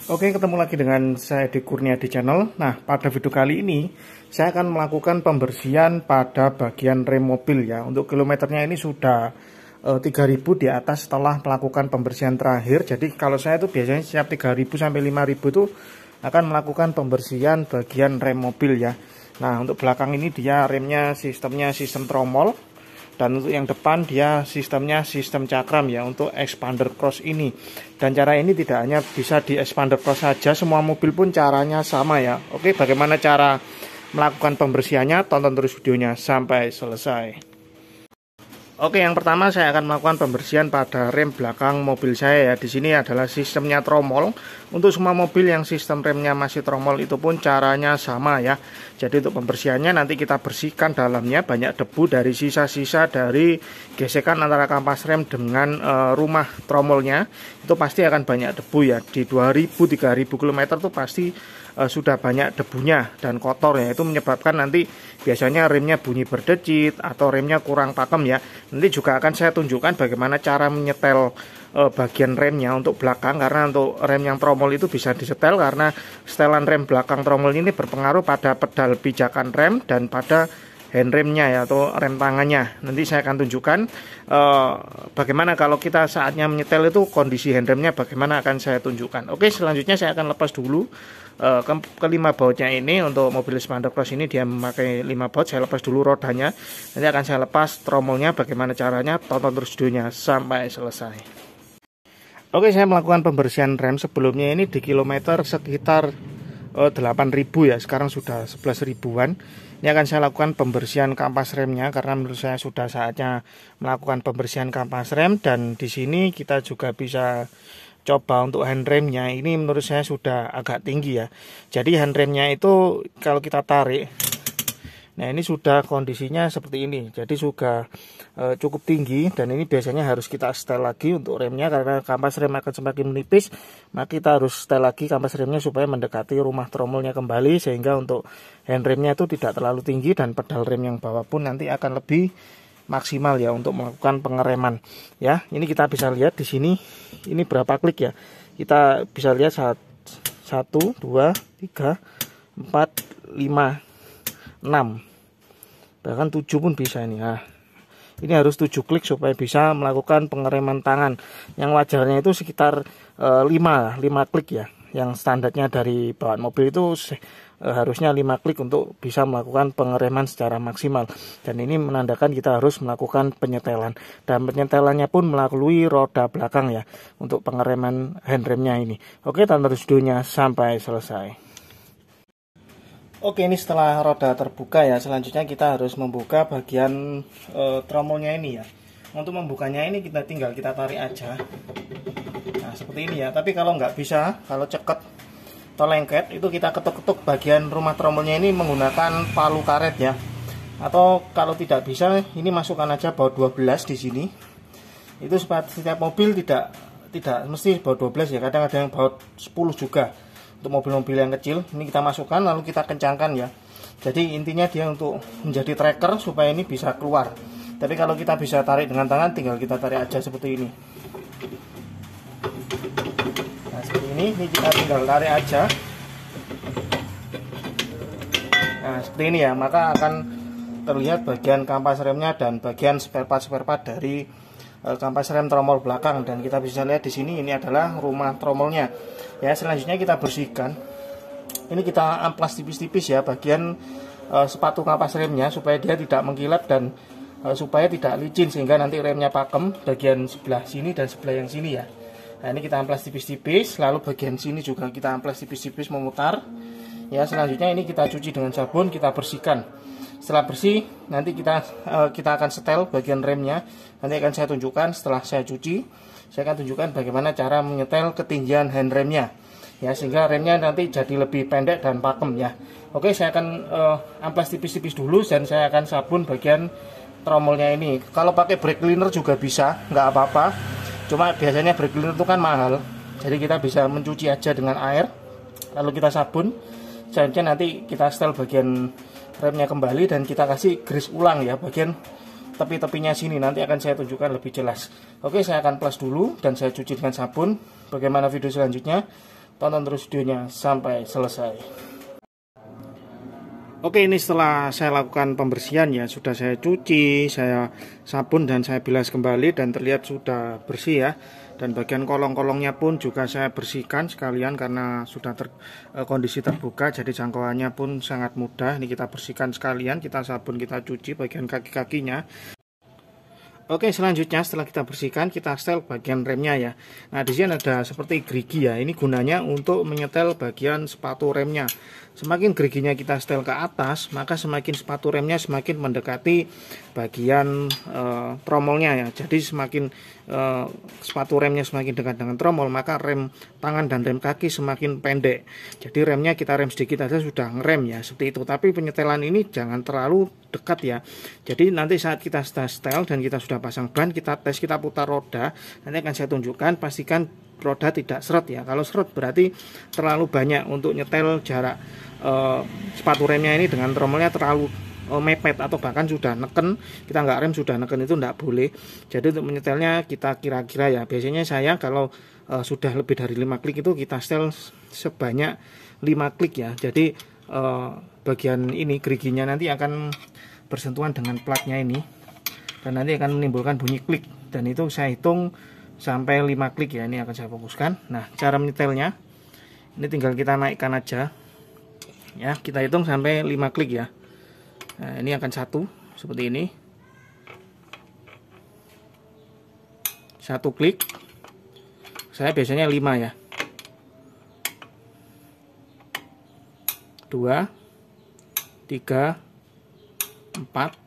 Oke, ketemu lagi dengan saya di Kurnia di channel. Nah, pada video kali ini saya akan melakukan pembersihan pada bagian rem mobil ya. Untuk kilometernya ini sudah 3000 di atas setelah melakukan pembersihan terakhir. Jadi kalau saya itu biasanya setiap 3000 sampai 5000 itu akan melakukan pembersihan bagian rem mobil ya. Nah, untuk belakang ini dia remnya sistemnya sistem tromol. Dan untuk yang depan dia sistemnya sistem cakram ya, untuk expander cross ini. Dan cara ini tidak hanya bisa di expander cross saja, semua mobil pun caranya sama ya. Oke, bagaimana cara melakukan pembersihannya? Tonton terus videonya sampai selesai. Oke, yang pertama saya akan melakukan pembersihan pada rem belakang mobil saya ya. Di sini adalah sistemnya tromol. Untuk semua mobil yang sistem remnya masih tromol itu pun caranya sama ya. Jadi untuk pembersihannya nanti kita bersihkan dalamnya banyak debu dari sisa-sisa dari gesekan antara kampas rem dengan rumah tromolnya. Itu pasti akan banyak debu ya. Di 2000-3000 km itu pasti sudah banyak debunya dan kotor ya. Itu menyebabkan nanti biasanya remnya bunyi berdecit atau remnya kurang pakem ya. Nanti juga akan saya tunjukkan bagaimana cara menyetel bagian remnya untuk belakang, karena untuk rem yang tromol itu bisa disetel karena setelan rem belakang tromol ini berpengaruh pada pedal pijakan rem dan pada handremnya ya, atau rem tangannya. Nanti saya akan tunjukkan bagaimana kalau kita saatnya menyetel itu kondisi handremnya bagaimana, akan saya tunjukkan. Oke, selanjutnya saya akan lepas dulu kelima bautnya ini. Untuk mobil expander cross ini dia memakai 5 baut. Saya lepas dulu rodanya, nanti akan saya lepas tromolnya. Bagaimana caranya, tonton terus videonya sampai selesai. Oke, saya melakukan pembersihan rem sebelumnya ini di kilometer sekitar 8.000 ya, sekarang sudah 11 ribuan. Ini akan saya lakukan pembersihan kampas remnya karena menurut saya sudah saatnya melakukan pembersihan kampas rem. Dan di sini kita juga bisa coba untuk handremnya. Ini menurut saya sudah agak tinggi ya. Jadi handremnya itu kalau kita tarik, nah ini sudah kondisinya seperti ini. Jadi sudah cukup tinggi, dan ini biasanya harus kita setel lagi untuk remnya karena kampas rem akan semakin menipis. Maka kita harus setel lagi kampas remnya supaya mendekati rumah tromolnya kembali, sehingga untuk handremnya itu tidak terlalu tinggi dan pedal rem yang bawah pun nanti akan lebih maksimal ya untuk melakukan pengereman ya. Ini kita bisa lihat di sini ini berapa klik ya. Kita bisa lihat 1, 2, 3, 4, 5, 6, bahkan 7 pun bisa ini. Nah, ini harus 7 klik supaya bisa melakukan pengereman tangan. Yang wajarnya itu sekitar 5 klik ya. Yang standarnya dari bawaan mobil itu harusnya 5 klik untuk bisa melakukan pengereman secara maksimal. Dan ini menandakan kita harus melakukan penyetelan. Dan penyetelannya pun melalui roda belakang ya, untuk pengereman handremnya ini. Oke, tonton terus videonya sampai selesai. Oke, ini setelah roda terbuka ya, selanjutnya kita harus membuka bagian tromolnya ini ya. Untuk membukanya ini kita tinggal kita tarik aja. Nah, seperti ini ya. Tapi kalau nggak bisa, kalau ceket atau lengket, itu kita ketuk-ketuk bagian rumah tromolnya ini menggunakan palu karet ya. Atau kalau tidak bisa, ini masukkan aja baut 12 di sini. Itu supaya setiap mobil tidak mesti baut 12 ya. Kadang ada yang baut 10 juga. Untuk mobil-mobil yang kecil ini kita masukkan lalu kita kencangkan ya. Jadi intinya dia untuk menjadi tracker supaya ini bisa keluar. Tapi kalau kita bisa tarik dengan tangan, tinggal kita tarik aja seperti ini. Nah, seperti ini kita tinggal tarik aja. Nah, seperti ini ya, maka akan terlihat bagian kampas remnya dan bagian spare part dari kampas rem tromol belakang. Dan kita bisa lihat di sini ini adalah rumah tromolnya. Ya, selanjutnya kita bersihkan. Ini kita amplas tipis-tipis ya bagian sepatu kampas remnya supaya dia tidak mengkilap dan supaya tidak licin, sehingga nanti remnya pakem bagian sebelah sini dan sebelah yang sini ya. Nah, ini kita amplas tipis-tipis, lalu bagian sini juga kita amplas tipis-tipis memutar. Ya, selanjutnya ini kita cuci dengan sabun, kita bersihkan. Setelah bersih, nanti kita akan setel bagian remnya. Nanti akan saya tunjukkan setelah saya cuci. Saya akan tunjukkan bagaimana cara menyetel ketinggian handremnya ya, sehingga remnya nanti jadi lebih pendek dan pakem ya. Oke, saya akan amplas tipis-tipis dulu dan saya akan sabun bagian tromolnya ini. Kalau pakai brake cleaner juga bisa, nggak apa-apa. Cuma biasanya brake cleaner itu kan mahal, jadi kita bisa mencuci aja dengan air lalu kita sabun. Selanjutnya nanti kita setel bagian remnya kembali dan kita kasih grease ulang ya bagian tepi-tepinya sini. Nanti akan saya tunjukkan lebih jelas. Oke, saya akan plus dulu dan saya cuci dengan sabun. Bagaimana video selanjutnya? tonton terus videonya sampai selesai. Oke, ini setelah saya lakukan pembersihan ya, sudah saya cuci, saya sabun dan saya bilas kembali dan terlihat sudah bersih ya. Dan bagian kolong-kolongnya pun juga saya bersihkan sekalian karena sudah kondisi terbuka, jadi jangkauannya pun sangat mudah. Ini kita bersihkan sekalian, kita sabun, kita cuci bagian kaki-kakinya. Oke, selanjutnya setelah kita bersihkan, kita setel bagian remnya ya. Nah, di sini ada seperti gerigi ya. Ini gunanya untuk menyetel bagian sepatu remnya. Semakin geriginya kita setel ke atas, maka semakin sepatu remnya semakin mendekati bagian tromolnya ya. Jadi semakin sepatu remnya semakin dekat dengan tromol, maka rem tangan dan rem kaki semakin pendek. Jadi remnya kita rem sedikit aja sudah ngerem ya, seperti itu. Tapi penyetelan ini jangan terlalu dekat ya. Jadi nanti saat kita sudah setel dan kita sudah pasang ban, kita tes, kita putar roda, nanti akan saya tunjukkan, pastikan roda tidak seret ya. Kalau seret berarti terlalu banyak untuk nyetel jarak sepatu remnya ini dengan tromolnya terlalu mepet atau bahkan sudah neken, kita nggak rem sudah neken, itu nggak boleh. Jadi untuk menyetelnya kita kira-kira ya, biasanya saya kalau sudah lebih dari 5 klik itu kita setel sebanyak 5 klik ya. Jadi bagian ini geriginya nanti akan bersentuhan dengan platnya ini dan nanti akan menimbulkan bunyi klik, dan itu saya hitung sampai 5 klik ya. Ini akan saya fokuskan. Nah, cara menyetelnya ini tinggal kita naikkan aja ya, kita hitung sampai 5 klik ya. Nah, ini akan satu seperti ini, satu klik, saya biasanya 5 ya, 2, 3, 4.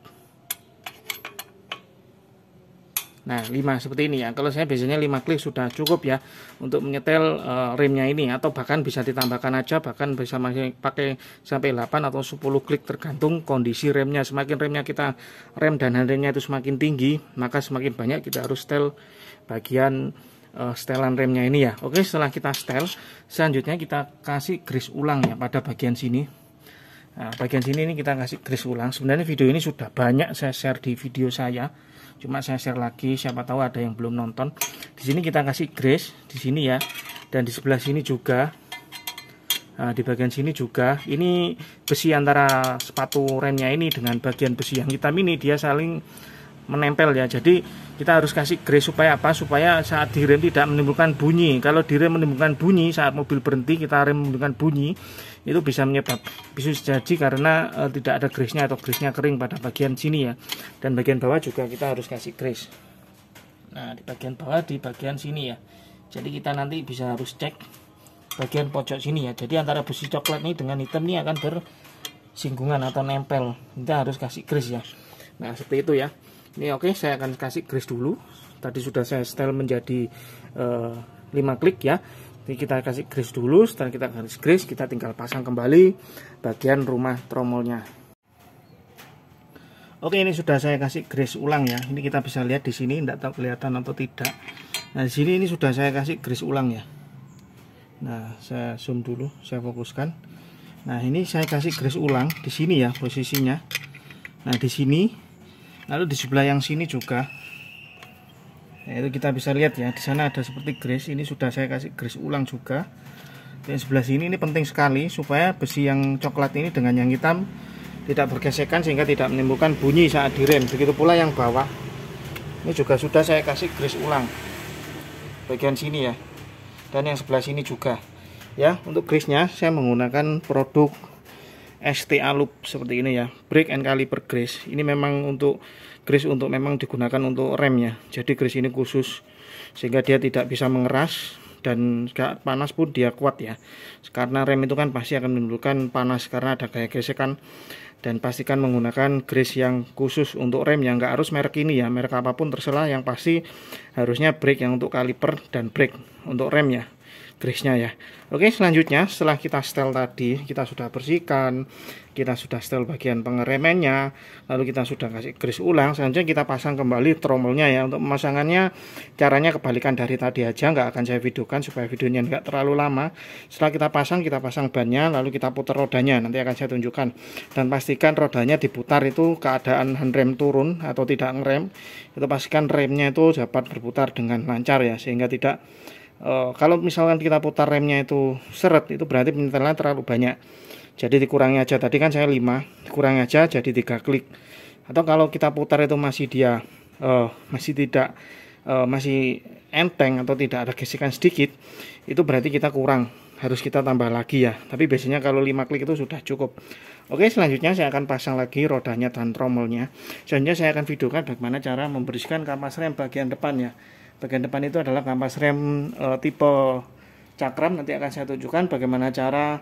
Nah, 5 seperti ini ya. Kalau saya biasanya 5 klik sudah cukup ya untuk menyetel remnya ini, atau bahkan bisa ditambahkan aja, bahkan bisa masih pakai sampai 8 atau 10 klik tergantung kondisi remnya. Semakin remnya kita rem dan handremnya itu semakin tinggi, maka semakin banyak kita harus setel bagian setelan remnya ini ya. Oke, setelah kita setel, selanjutnya kita kasih grease ulang ya pada bagian sini. Nah, bagian sini ini kita kasih grease ulang. Sebenarnya video ini sudah banyak saya share di video saya, cuma saya share lagi, siapa tahu ada yang belum nonton. Di sini kita kasih grease di sini ya, dan di sebelah sini juga. Nah, di bagian sini juga. Ini besi antara sepatu remnya ini dengan bagian besi yang hitam ini, dia saling menempel ya. Jadi kita harus kasih grease supaya apa? Supaya saat direm tidak menimbulkan bunyi. Kalau direm menimbulkan bunyi saat mobil berhenti, kita rem menimbulkan bunyi, itu bisa jadi karena tidak ada grease-nya atau grease-nya kering pada bagian sini ya. Dan bagian bawah juga kita harus kasih grease. Nah, di bagian bawah, di bagian sini ya. Jadi kita nanti bisa harus cek bagian pojok sini ya. Jadi antara besi coklat ini dengan hitam ini akan bersinggungan atau nempel. Kita harus kasih grease ya. Nah, seperti itu ya. Ini oke, saya akan kasih grease dulu. Tadi sudah saya setel menjadi 5 klik ya. Jadi kita kasih grease dulu. Setelah kita kasih grease, kita tinggal pasang kembali bagian rumah tromolnya. Oke, ini sudah saya kasih grease ulang ya. Ini kita bisa lihat di sini, tidak tahu kelihatan atau tidak. Nah, di sini ini sudah saya kasih grease ulang ya. Nah, saya zoom dulu, saya fokuskan. Nah, ini saya kasih grease ulang di sini ya posisinya. Nah, di sini. Lalu di sebelah yang sini juga. Nah, itu kita bisa lihat ya, di sana ada seperti grease. Ini sudah saya kasih grease ulang juga. Dan sebelah sini ini penting sekali supaya besi yang coklat ini dengan yang hitam tidak bergesekan sehingga tidak menimbulkan bunyi saat direm. Begitu pula yang bawah. Ini juga sudah saya kasih grease ulang bagian sini ya. Dan yang sebelah sini juga. Ya, untuk grease-nya saya menggunakan produk STA Loop seperti ini ya, brake and caliper grease. Ini memang untuk grease untuk memang digunakan untuk rem ya. Jadi grease ini khusus sehingga dia tidak bisa mengeras dan gak panas pun dia kuat ya. Karena rem itu kan pasti akan menimbulkan panas karena ada gaya gesekan. Dan pastikan menggunakan grease yang khusus untuk rem, yang nggak harus merek ini ya, merek apapun terserah, yang pasti harusnya brake yang untuk kaliper dan brake untuk rem ya, grease-nya ya. Oke, selanjutnya setelah kita setel tadi, kita sudah bersihkan, kita sudah setel bagian pengeremannya, lalu kita sudah kasih grease ulang. Selanjutnya kita pasang kembali tromolnya ya. Untuk pemasangannya caranya kebalikan dari tadi aja, nggak akan saya videokan supaya videonya nggak terlalu lama. Setelah kita pasang bannya, lalu kita putar rodanya, nanti akan saya tunjukkan. Dan pastikan rodanya diputar itu keadaan handrem turun atau tidak ngerem, itu pastikan remnya itu dapat berputar dengan lancar ya, sehingga tidak Kalau misalkan kita putar remnya itu seret, itu berarti penyetelan terlalu banyak. Jadi dikurangi aja. Tadi kan saya 5, dikurangi aja jadi 3 klik. Atau kalau kita putar itu masih dia masih tidak masih enteng atau tidak ada gesekan sedikit, itu berarti kita kurang, harus kita tambah lagi ya. Tapi biasanya kalau 5 klik itu sudah cukup. Oke, selanjutnya saya akan pasang lagi rodanya dan tromolnya. Selanjutnya saya akan videokan bagaimana cara membersihkan kampas rem bagian depannya. Bagian depan itu adalah kampas rem tipe cakram. Nanti akan saya tunjukkan bagaimana cara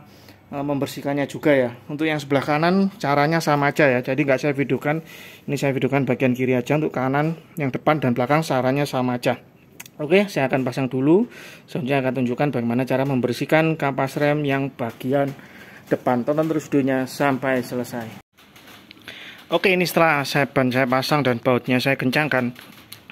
membersihkannya juga ya. Untuk yang sebelah kanan caranya sama aja ya. Jadi nggak saya videokan. Ini saya videokan bagian kiri aja. Untuk kanan, yang depan dan belakang caranya sama aja. Oke, saya akan pasang dulu. Selanjutnya akan tunjukkan bagaimana cara membersihkan kampas rem yang bagian depan. Tonton terus videonya sampai selesai. Oke, ini setelah saya pasang dan bautnya saya kencangkan,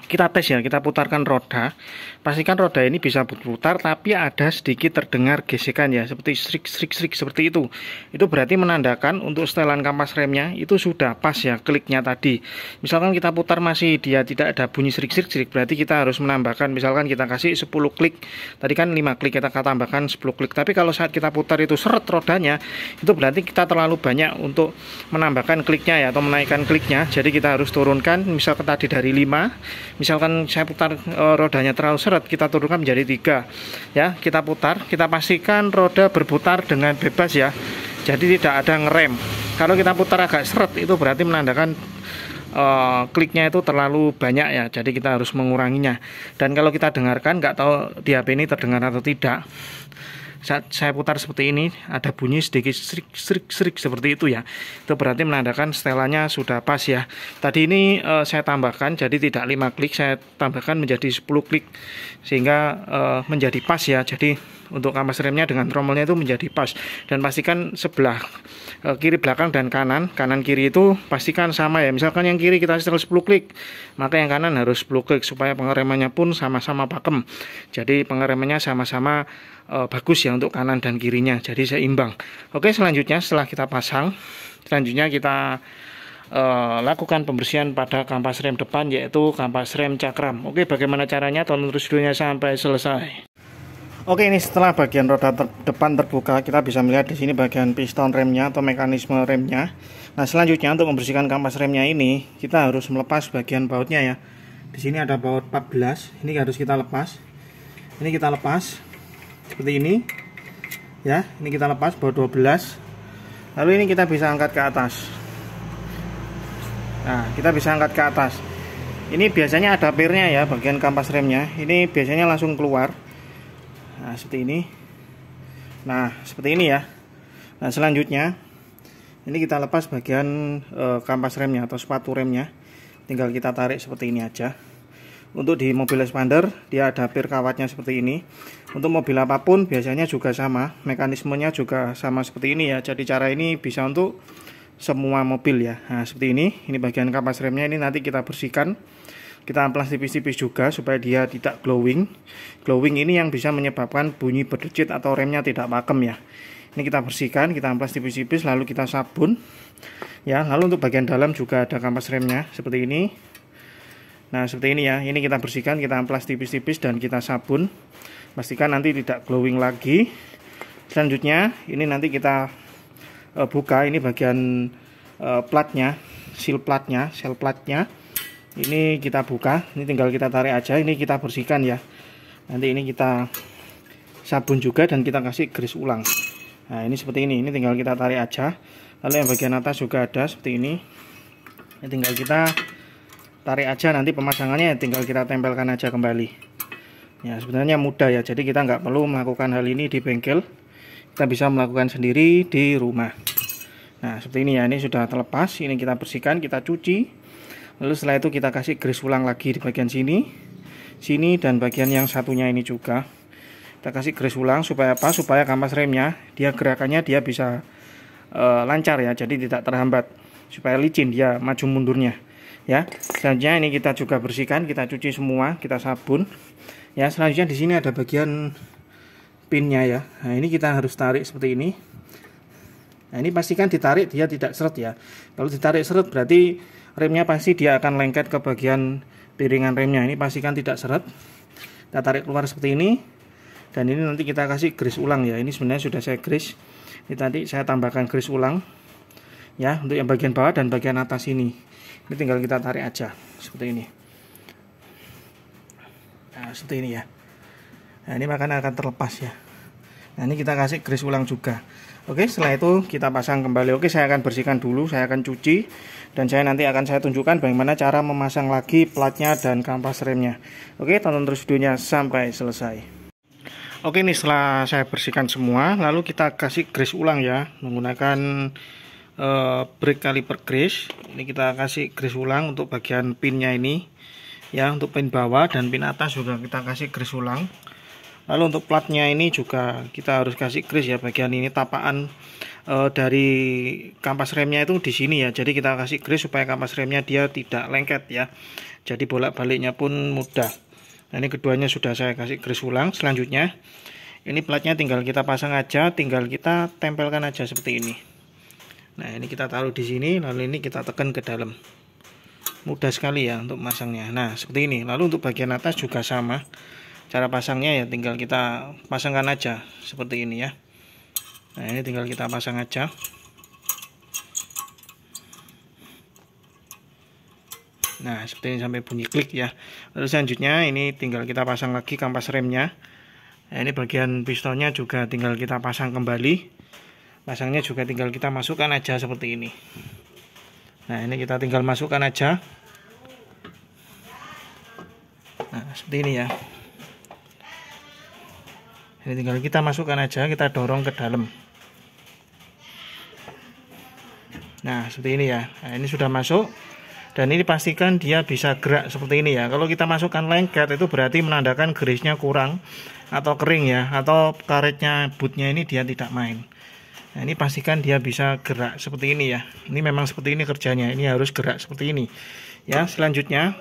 kita tes ya, kita putarkan roda. Pastikan roda ini bisa berputar tapi ada sedikit terdengar gesekan ya, seperti srik seperti itu. Itu berarti menandakan untuk setelan kampas remnya itu sudah pas ya kliknya tadi. Misalkan kita putar masih dia tidak ada bunyi srik, berarti kita harus menambahkan, misalkan kita kasih 10 klik. Tadi kan 5 klik, kita tambahkan 10 klik. Tapi kalau saat kita putar itu seret rodanya, itu berarti kita terlalu banyak untuk menambahkan kliknya ya, atau menaikkan kliknya. Jadi kita harus turunkan, misalkan tadi dari 5, misalkan saya putar rodanya terlalu seret, kita turunkan menjadi 3 ya. Kita putar, kita pastikan roda berputar dengan bebas ya, jadi tidak ada ngerem. Kalau kita putar agak seret, itu berarti menandakan kliknya itu terlalu banyak ya, jadi kita harus menguranginya. Dan kalau kita dengarkan, nggak tahu di HP ini terdengar atau tidak, saat saya putar seperti ini ada bunyi sedikit srik seperti itu ya, itu berarti menandakan setelannya sudah pas ya. Tadi ini saya tambahkan, jadi tidak 5 klik, saya tambahkan menjadi 10 klik sehingga menjadi pas ya. Jadi untuk kampas remnya dengan tromolnya itu menjadi pas. Dan pastikan sebelah kiri belakang dan kanan kiri itu pastikan sama ya. Misalkan yang kiri kita setel 10 klik, maka yang kanan harus 10 klik supaya pengeremannya pun sama-sama pakem. Jadi pengeremannya sama-sama bagus ya untuk kanan dan kirinya, jadi seimbang. Oke, selanjutnya setelah kita pasang, selanjutnya kita lakukan pembersihan pada kampas rem depan, yaitu kampas rem cakram. Oke, bagaimana caranya? Tonton terus videonya sampai selesai. Oke, ini setelah bagian roda depan terbuka, kita bisa melihat di sini bagian piston remnya atau mekanisme remnya. Nah, selanjutnya untuk membersihkan kampas remnya ini, kita harus melepas bagian bautnya ya. Di sini ada baut 14, ini harus kita lepas. Ini kita lepas seperti ini ya, ini kita lepas baut 12. Lalu ini kita bisa angkat ke atas. Nah, kita bisa angkat ke atas. Ini biasanya ada pirnya ya, bagian kampas remnya. Ini biasanya langsung keluar. Nah, seperti ini. Nah, seperti ini ya. Nah, selanjutnya ini kita lepas bagian kampas remnya atau sepatu remnya. Tinggal kita tarik seperti ini aja. Untuk di mobil expander dia ada pir kawatnya seperti ini. Untuk mobil apapun biasanya juga sama, mekanismenya juga sama seperti ini ya. Jadi cara ini bisa untuk semua mobil ya. Nah, seperti ini bagian kampas remnya. Ini nanti kita bersihkan, kita amplas tipis-tipis juga supaya dia tidak glowing. Glowing ini yang bisa menyebabkan bunyi berdecit atau remnya tidak pakem ya. Ini kita bersihkan, kita amplas tipis-tipis, lalu kita sabun ya. Lalu untuk bagian dalam juga ada kampas remnya seperti ini. Nah, seperti ini ya. Ini kita bersihkan, kita amplas tipis-tipis dan kita sabun. Pastikan nanti tidak glowing lagi. Selanjutnya ini nanti kita buka, ini bagian platnya, seal platnya. Ini kita buka, ini tinggal kita tarik aja, ini kita bersihkan ya. Nanti ini kita sabun juga dan kita kasih grease ulang. Nah, ini seperti ini tinggal kita tarik aja. Lalu yang bagian atas juga ada seperti ini. Ini tinggal kita tarik aja, nanti pemasangannya tinggal kita tempelkan aja kembali ya. Sebenarnya mudah ya, jadi kita nggak perlu melakukan hal ini di bengkel, kita bisa melakukan sendiri di rumah. Nah, seperti ini ya, ini sudah terlepas, ini kita bersihkan, kita cuci, lalu setelah itu kita kasih grease ulang lagi di bagian sini dan bagian yang satunya ini juga kita kasih grease ulang. Supaya apa? Supaya kampas remnya dia gerakannya dia bisa lancar ya, jadi tidak terhambat, supaya licin dia maju mundurnya ya. Selanjutnya ini kita juga bersihkan, kita cuci semua, kita sabun ya. Selanjutnya di sini ada bagian pinnya ya. Nah, ini kita harus tarik seperti ini. Nah, ini pastikan ditarik dia tidak seret ya. Kalau ditarik seret berarti remnya pasti dia akan lengket ke bagian piringan remnya. Ini pastikan tidak seret. Kita tarik keluar seperti ini. Dan ini nanti kita kasih grease ulang ya. Ini sebenarnya sudah saya grease. Ini tadi saya tambahkan grease ulang ya, untuk yang bagian bawah dan bagian atas ini. Ini tinggal kita tarik aja seperti ini. Nah, seperti ini ya. Nah, ini makanya akan terlepas ya. Nah, ini kita kasih grease ulang juga. Oke, setelah itu kita pasang kembali. Oke, saya akan bersihkan dulu, saya akan cuci, dan nanti akan saya tunjukkan bagaimana cara memasang lagi platnya dan kampas remnya. Oke, tonton terus videonya sampai selesai. Oke, ini setelah saya bersihkan semua, lalu kita kasih grease ulang ya, menggunakan brake caliper grease. Ini kita kasih grease ulang untuk bagian pinnya ini ya, untuk pin bawah dan pin atas juga kita kasih grease ulang. Lalu untuk platnya ini juga kita harus kasih grease ya, bagian ini tapaan dari kampas remnya itu di sini ya. Jadi kita kasih grease supaya kampas remnya dia tidak lengket ya. Jadi bolak-baliknya pun mudah. Nah, ini keduanya sudah saya kasih grease ulang. Selanjutnya ini platnya tinggal kita pasang aja, tinggal kita tempelkan aja seperti ini. Nah, ini kita taruh di sini, lalu ini kita tekan ke dalam. Mudah sekali ya untuk masangnya. Nah, seperti ini. Lalu untuk bagian atas juga sama. Cara pasangnya ya tinggal kita pasangkan aja seperti ini ya. Nah, ini tinggal kita pasang aja. Nah, seperti ini sampai bunyi klik ya. Lalu selanjutnya ini tinggal kita pasang lagi kampas remnya. Nah, ini bagian pistonnya juga tinggal kita pasang kembali. Pasangnya juga tinggal kita masukkan aja seperti ini. Nah, ini kita tinggal masukkan aja. Nah, seperti ini ya. Ini tinggal kita masukkan aja, kita dorong ke dalam. Nah, seperti ini ya. Nah, ini sudah masuk. Dan ini pastikan dia bisa gerak seperti ini ya. Kalau kita masukkan lengket itu berarti menandakan grease-nya kurang atau kering ya, atau karetnya bootnya ini dia tidak main. Nah, ini pastikan dia bisa gerak seperti ini ya. Ini memang seperti ini kerjanya. Ini harus gerak seperti ini. Ya, selanjutnya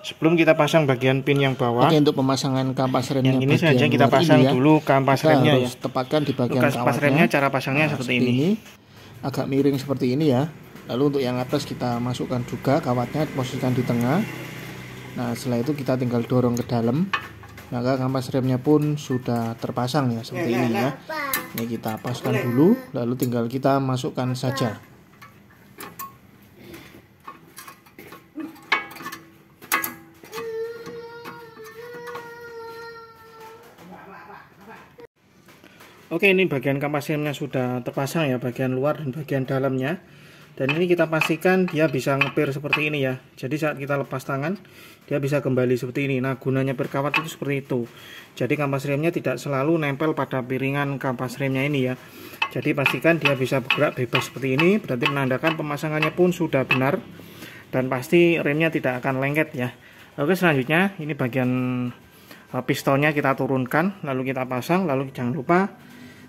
sebelum kita pasang bagian pin yang bawah. Oke, untuk pemasangan kampas remnya yang ini saja kita pasang ya, dulu kampas remnya ya. Tepatkan di bagian kampas remnya, cara pasangnya seperti ini. Agak miring seperti ini ya. Lalu untuk yang atas kita masukkan juga kawatnya, posisikan di tengah. Nah, setelah itu kita tinggal dorong ke dalam. Maka kampas remnya pun sudah terpasang ya, seperti ini ya. Ini kita paskan dulu, lalu tinggal kita masukkan saja. Oke, ini bagian kampas remnya sudah terpasang ya, bagian luar dan bagian dalamnya. Dan ini kita pastikan dia bisa ngepir seperti ini ya. Jadi saat kita lepas tangan, dia bisa kembali seperti ini. Nah, gunanya berkawat itu seperti itu. Jadi kampas remnya tidak selalu nempel pada piringan kampas remnya ini ya. Jadi pastikan dia bisa bergerak bebas seperti ini. Berarti menandakan pemasangannya pun sudah benar. Dan pasti remnya tidak akan lengket ya. Oke, selanjutnya ini bagian pistonnya kita turunkan, lalu kita pasang. Lalu jangan lupa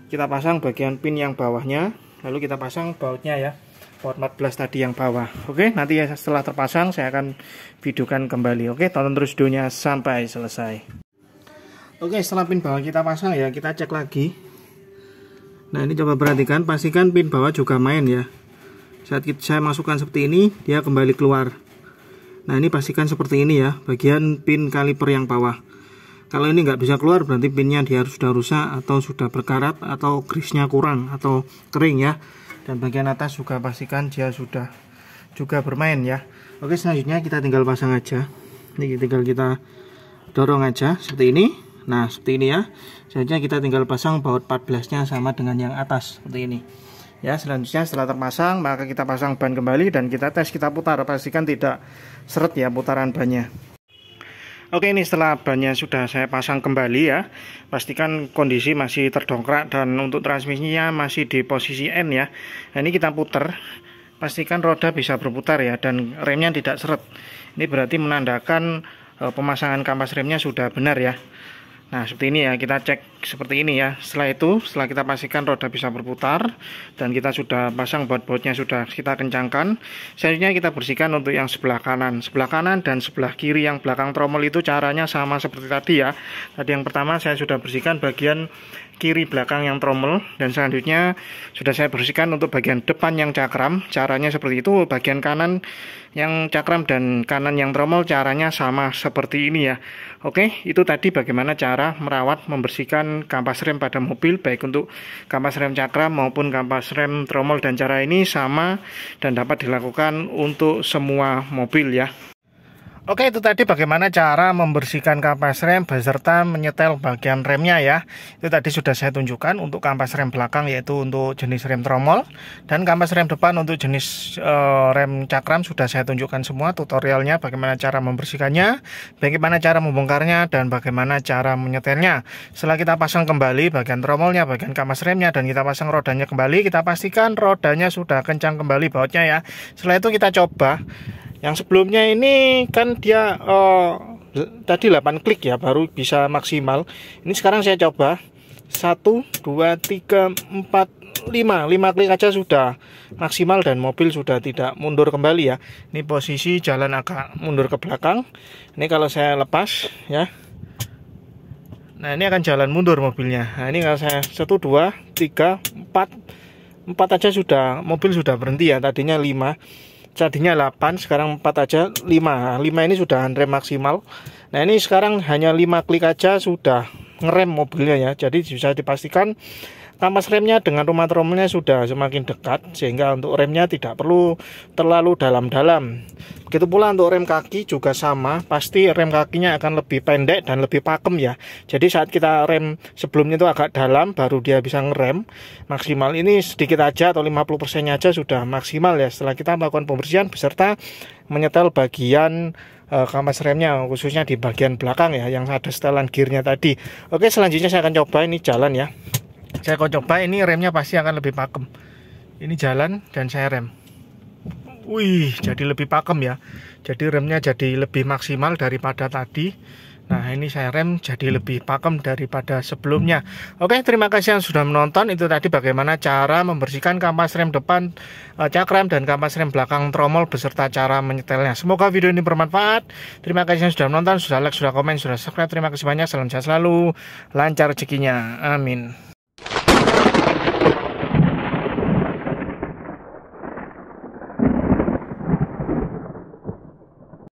kita pasang bagian pin yang bawahnya, lalu kita pasang bautnya ya, baut 14 tadi yang bawah. Oke, nanti ya setelah terpasang saya akan videokan kembali. Oke, tonton terus videonya sampai selesai. Oke, setelah pin bawah kita pasang ya, kita cek lagi. Nah, ini coba perhatikan, pastikan pin bawah juga main ya. Saat saya masukkan seperti ini, dia kembali keluar. Nah, ini pastikan seperti ini ya, bagian pin kaliper yang bawah. Kalau ini nggak bisa keluar, berarti pinnya dia sudah rusak atau sudah berkarat atau grease-nya kurang atau kering ya. Dan bagian atas juga pastikan dia sudah juga bermain ya. Oke, selanjutnya kita tinggal pasang aja. Ini tinggal kita dorong aja seperti ini. Nah, seperti ini ya. Selanjutnya kita tinggal pasang baut 14-nya sama dengan yang atas seperti ini. Ya, selanjutnya setelah terpasang, maka kita pasang ban kembali dan kita tes, kita putar. Pastikan tidak seret ya putaran bannya. Oke, ini setelah bannya sudah saya pasang kembali ya. Pastikan kondisi masih terdongkrak dan untuk transmisinya masih di posisi N ya. Nah, ini kita putar. Pastikan roda bisa berputar ya dan remnya tidak seret. Ini berarti menandakan pemasangan kampas remnya sudah benar ya. Nah, seperti ini ya, kita cek seperti ini ya. Setelah itu, setelah kita pastikan roda bisa berputar dan kita sudah pasang baut-bautnya sudah kita kencangkan, selanjutnya kita bersihkan untuk yang sebelah kanan. Sebelah kanan dan sebelah kiri yang belakang tromol itu caranya sama seperti tadi ya. Tadi yang pertama saya sudah bersihkan bagian kiri belakang yang tromol, dan selanjutnya sudah saya bersihkan untuk bagian depan yang cakram. Caranya seperti itu, bagian kanan yang cakram dan kanan yang tromol caranya sama seperti ini ya. Oke, itu tadi bagaimana cara merawat, membersihkan membersihkan kampas rem pada mobil, baik untuk kampas rem cakram maupun kampas rem tromol, dan cara ini sama dan dapat dilakukan untuk semua mobil ya. Oke, itu tadi bagaimana cara membersihkan kampas rem beserta menyetel bagian remnya ya. Itu tadi sudah saya tunjukkan untuk kampas rem belakang, yaitu untuk jenis rem tromol, dan kampas rem depan untuk jenis rem cakram sudah saya tunjukkan semua tutorialnya, bagaimana cara membersihkannya, bagaimana cara membongkarnya, dan bagaimana cara menyetelnya. Setelah kita pasang kembali bagian tromolnya, bagian kampas remnya, dan kita pasang rodanya kembali, kita pastikan rodanya sudah kencang kembali bautnya ya. Setelah itu kita coba. Yang sebelumnya ini kan dia tadi 8 klik ya baru bisa maksimal. Ini sekarang saya coba 1, 2, 3, 4, 5 klik aja sudah maksimal dan mobil sudah tidak mundur kembali ya. Ini posisi jalan agak mundur ke belakang. Ini kalau saya lepas ya. Nah, ini akan jalan mundur mobilnya. Nah, ini kalau saya 1, 2, 3, 4 aja sudah, mobil sudah berhenti ya. Tadinya 5. Tadinya 8, sekarang 4 aja 5. 5 ini sudah rem maksimal. Nah, ini sekarang hanya 5 klik aja sudah ngerem mobilnya ya. Jadi bisa dipastikan kampas remnya dengan rumah tromolnya sudah semakin dekat, sehingga untuk remnya tidak perlu terlalu dalam-dalam. Begitu pula untuk rem kaki juga sama, pasti rem kakinya akan lebih pendek dan lebih pakem ya. Jadi saat kita rem sebelumnya itu agak dalam, baru dia bisa ngerem maksimal. Ini sedikit aja atau 50% aja sudah maksimal ya, setelah kita melakukan pembersihan beserta menyetel bagian kampas remnya, khususnya di bagian belakang ya, yang ada setelan gearnya tadi. Oke, selanjutnya saya akan coba ini jalan ya. Saya akan coba, ini remnya pasti akan lebih pakem. Ini jalan dan saya rem. Wih, jadi lebih pakem ya. Jadi remnya jadi lebih maksimal daripada tadi. Nah, ini saya rem jadi lebih pakem daripada sebelumnya. Oke, terima kasih yang sudah menonton. Itu tadi bagaimana cara membersihkan kampas rem depan cakram dan kampas rem belakang tromol beserta cara menyetelnya. Semoga video ini bermanfaat. Terima kasih yang sudah menonton, sudah like, sudah komen, sudah subscribe. Terima kasih banyak. Salam sehat selalu, lancar rezekinya. Amin.